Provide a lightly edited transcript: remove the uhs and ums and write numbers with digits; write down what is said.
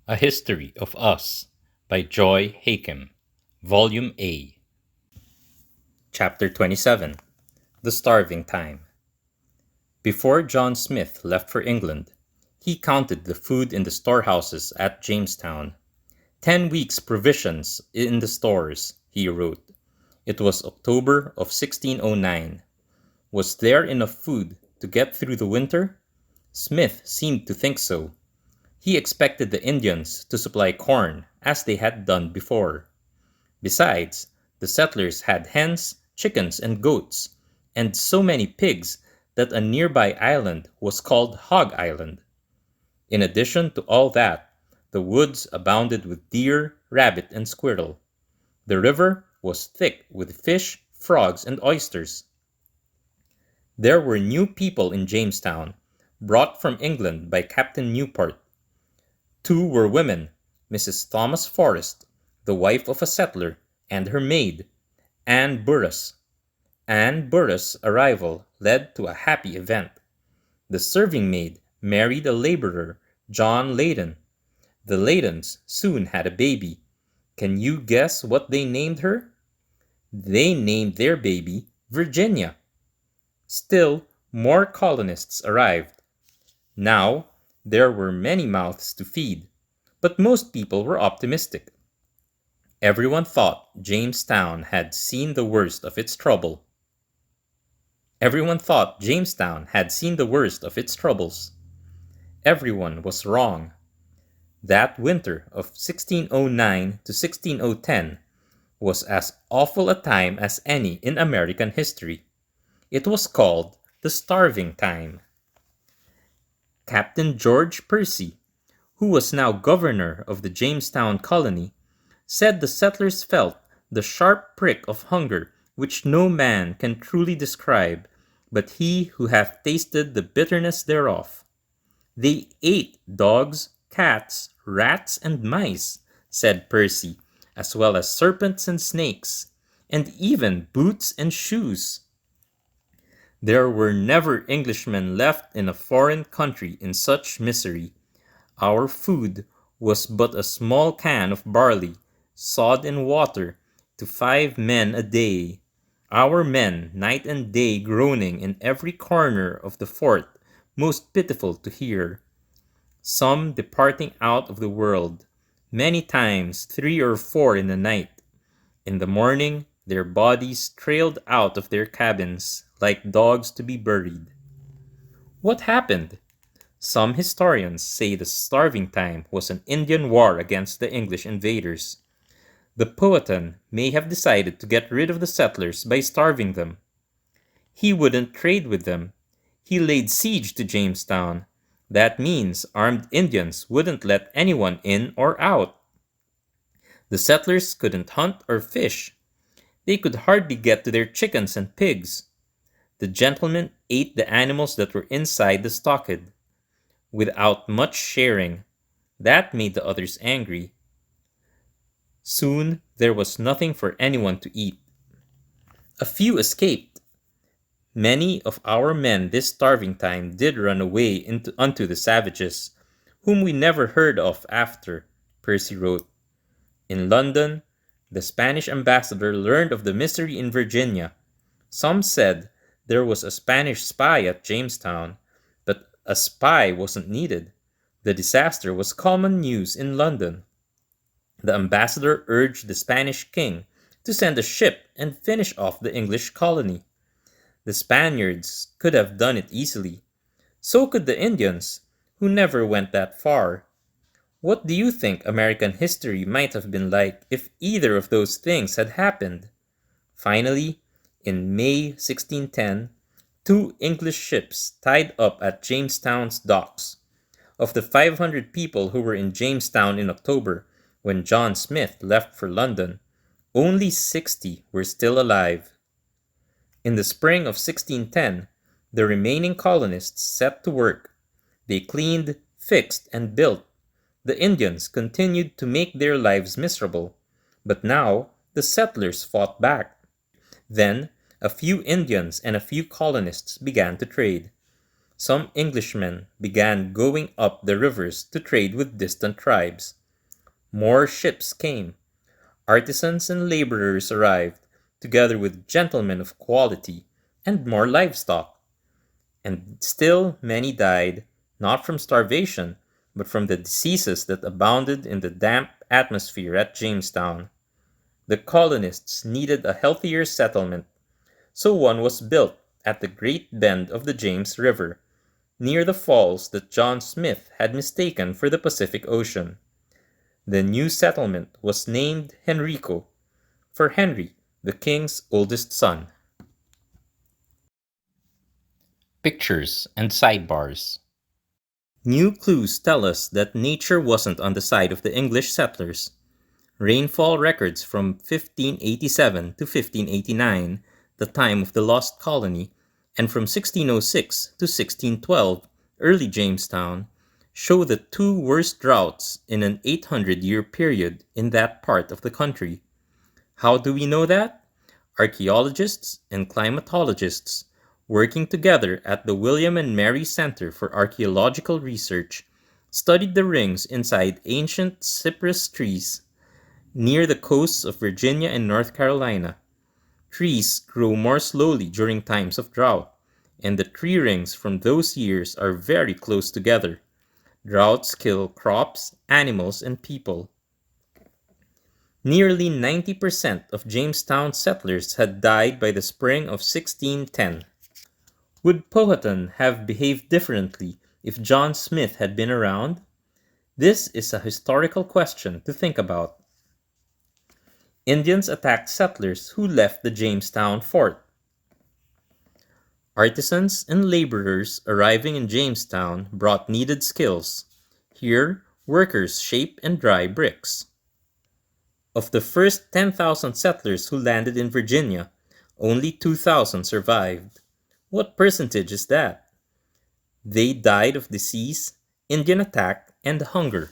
A History of Us by Joy Hakim, Volume A. Chapter 27. The Starving Time. Before John Smith left for England, he counted the food in the storehouses at Jamestown. 10 weeks' provisions in the stores, he wrote. It was October of 1609. Was there enough food to get through the winter? Smith seemed to think so. He expected the Indians to supply corn, as they had done before. Besides, the settlers had hens, chickens, and goats, and so many pigs that a nearby island was called Hog Island. In addition to all that, the woods abounded with deer, rabbit, and squirrel. The river was thick with fish, frogs, and oysters. There were new people in Jamestown, brought from England by Captain Newport. 2 were women, Mrs. Thomas Forrest, the wife of a settler, and her maid, Anne Burruss. Anne Burruss' arrival led to a happy event. The serving maid married a laborer, John Layden. The Laydens soon had a baby. Can you guess what they named her? They named their baby Virginia. Still, more colonists arrived. Now, there were many mouths to feed, but most people were optimistic. Everyone thought Jamestown had seen the worst of its trouble. Everyone thought Jamestown had seen the worst of its troubles. Everyone was wrong. That winter of 1609 to 1610 was as awful a time as any in American history. It was called the Starving Time. Captain George Percy, who was now governor of the Jamestown colony, said the settlers felt the sharp prick of hunger which no man can truly describe, but he who hath tasted the bitterness thereof. They ate dogs, cats, rats, and mice, said Percy, as well as serpents and snakes, and even boots and shoes. There were never Englishmen left in a foreign country in such misery. Our food was but a small can of barley, sawed in water, to 5 men a day. Our men night and day groaning in every corner of the fort, most pitiful to hear. Some departing out of the world, many times 3 or 4 in the night. In the morning, their bodies trailed out of their cabins, like dogs to be buried. What happened? Some historians say the Starving Time was an Indian war against the English invaders. The Powhatan may have decided to get rid of the settlers by starving them. He wouldn't trade with them. He laid siege to Jamestown. That means armed Indians wouldn't let anyone in or out. The settlers couldn't hunt or fish. They could hardly get to their chickens and pigs. The gentlemen ate the animals that were inside the stockade, without much sharing. That made the others angry. Soon there was nothing for anyone to eat. A few escaped. Many of our men this starving time did run away unto the savages, whom we never heard of after, Percy wrote. In London, the Spanish ambassador learned of the misery in Virginia. Some said there was a Spanish spy at Jamestown, but a spy wasn't needed. The disaster was common news in London. The ambassador urged the Spanish king to send a ship and finish off the English colony. The Spaniards could have done it easily. So could the Indians, who never went that far. What do you think American history might have been like if either of those things had happened? Finally, in May 1610, 2 English ships tied up at Jamestown's docks. Of the 500 people who were in Jamestown in October, when John Smith left for London, only 60 were still alive. In the spring of 1610, the remaining colonists set to work. They cleaned, fixed, and built. The Indians continued to make their lives miserable, but now the settlers fought back. Then a few Indians and a few colonists began to trade. Some Englishmen began going up the rivers to trade with distant tribes. More ships came. Artisans and laborers arrived, together with gentlemen of quality, and more livestock. And still many died, not from starvation, but from the diseases that abounded in the damp atmosphere at Jamestown. The colonists needed a healthier settlement, so one was built at the great bend of the James River, near the falls that John Smith had mistaken for the Pacific Ocean. The new settlement was named Henrico, for Henry, the king's oldest son. Pictures and sidebars. New clues tell us that nature wasn't on the side of the English settlers. Rainfall records from 1587 to 1589, the time of the lost colony, and from 1606 to 1612, early Jamestown, show the two worst droughts in an 800-year period in that part of the country. How do we know that? Archaeologists and climatologists, working together at the William and Mary Center for Archaeological Research, studied the rings inside ancient cypress trees near the coasts of Virginia and North Carolina. Trees grow more slowly during times of drought, and the tree rings from those years are very close together. Droughts kill crops, animals, and people. Nearly 90% of Jamestown settlers had died by the spring of 1610. Would Powhatan have behaved differently if John Smith had been around? This is a historical question to think about. Indians attacked settlers who left the Jamestown fort. Artisans and laborers arriving in Jamestown brought needed skills. Here, workers shape and dry bricks. Of the first 10,000 settlers who landed in Virginia, only 2,000 survived. What percentage is that? They died of disease, Indian attack, and hunger.